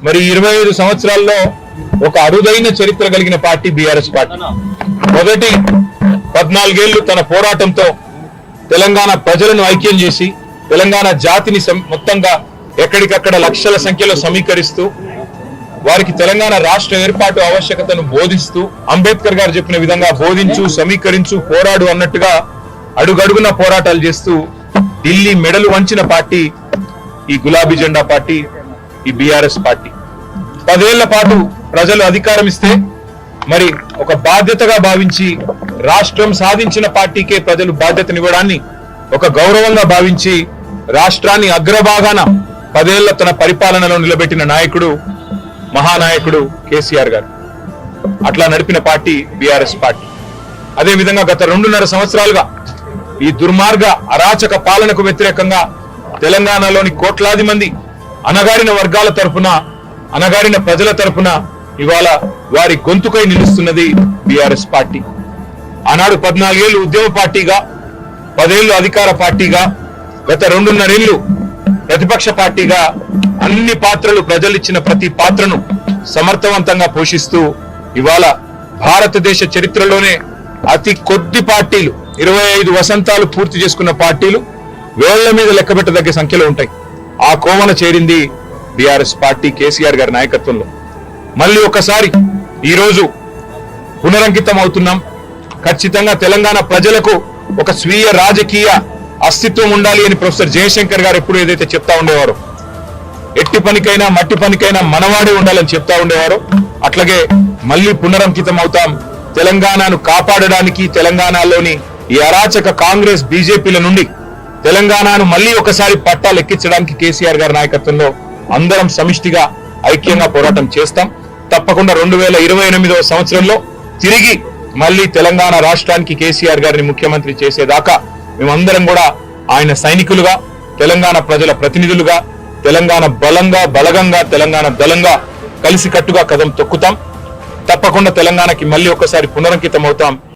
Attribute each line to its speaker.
Speaker 1: మరి 25 సంవత్సరాల్లో ఒక అరుదైన చరిత్ర కలిగిన పార్టీ బీఆర్ఎస్ పార్టీ. మొదటి 14 ఏళ్లు తన పోరాటంతో తెలంగాణ ప్రజలను ఐక్యం చేసి తెలంగాణ జాతిని మొత్తంగా ఎక్కడికక్కడ లక్షల సంఖ్యలో సమీకరిస్తూ వారికి తెలంగాణ రాష్ట్ర ఏర్పాటు ఆవశ్యకతను బోధిస్తూ అంబేద్కర్ గారు చెప్పిన విధంగా బోధించు, సమీకరించు, పోరాడు అన్నట్టుగా అడుగడుగున పోరాటాలు చేస్తూ ఢిల్లీ మెడలు వంచిన పార్టీ ఈ గులాబీ జెండా పార్టీ, ఈ బీఆర్ఎస్ పార్టీ. 10 ఏళ్ల పాటు ప్రజలు అధికారం ఇస్తే మరి ఒక బాధ్యతగా భావించి రాష్ట్రం సాధించిన పార్టీకే ప్రజలు బాధ్యతనివ్వడాన్ని ఒక గౌరవంగా భావించి రాష్ట్రాన్ని అగ్రభాగాన 10 ఏళ్ల తన పరిపాలనలో నిలబెట్టిన నాయకుడు మహానాయకుడు కేసీఆర్ గారు. అట్లా నడిపిన పార్టీ బీఆర్ఎస్ పార్టీ. అదే విధంగా గత 2.5 సంవత్సరాలుగా ఈ దుర్మార్గ అరాచక పాలనకు వ్యతిరేకంగా తెలంగాణలోని కోట్లాది మంది అణగారిన వర్గాల తరపున, అణగారిన ప్రజల తరపున ఇవాళ వారి గొంతుకై నిలుస్తున్నది బీఆర్ఎస్ పార్టీ. ఆనాడు 14 ఏళ్లు ఉద్యమ పార్టీగా, 10 ఏళ్లు అధికార పార్టీగా, గత 2.5 ఏళ్లు ప్రతిపక్ష పార్టీగా అన్ని పాత్రలు, ప్రజలిచ్చిన ప్రతి పాత్రను సమర్థవంతంగా పోషిస్తూ ఇవాళ భారతదేశ చరిత్రలోనే అతి కొద్ది పార్టీలు, 25 వసంతాలు పూర్తి చేసుకున్న పార్టీలు వేళ్ల మీద లెక్కబెట్టదగ్గ సంఖ్యలో ఉంటాయి. ఆ కోవన చేరింది బీఆర్ఎస్ పార్టీ కేసీఆర్ గారి నాయకత్వంలో. మళ్ళీ ఒకసారి ఈ రోజు పునరంకితం అవుతున్నాం. ఖచ్చితంగా తెలంగాణ ప్రజలకు ఒక స్వీయ రాజకీయ అస్తిత్వం ఉండాలి అని ప్రొఫెసర్ జయశంకర్ గారు ఎప్పుడు ఏదైతే చెప్తా ఉండేవారో, ఎట్టి పనికైనా మట్టి పనికైనా మనవాడే ఉండాలని చెప్తా ఉండేవారో, అట్లాగే మళ్ళీ పునరంకితం అవుతాం. తెలంగాణను కాపాడడానికి, తెలంగాణలోని ఈ అరాచక కాంగ్రెస్ బీజేపీల నుండి తెలంగాణను మళ్ళీ ఒకసారి పట్టాలు ఎక్కించడానికి కేసీఆర్ గారి నాయకత్వంలో అందరం సమిష్టిగా ఐక్యంగా పోరాటం చేస్తాం. తప్పకుండా 2028వ సంవత్సరంలో తిరిగి మళ్ళీ తెలంగాణ రాష్ట్రానికి కేసీఆర్ గారిని ముఖ్యమంత్రి చేసేదాకా మేమందరం కూడా ఆయన సైనికులుగా, తెలంగాణ ప్రజల ప్రతినిధులుగా, తెలంగాణ బలగంగా, తెలంగాణ దళంగా కలిసికట్టుగా కదం తొక్కుతాం. తప్పకుండా తెలంగాణకి మళ్ళీ ఒకసారి పునరంకితం అవుతాం.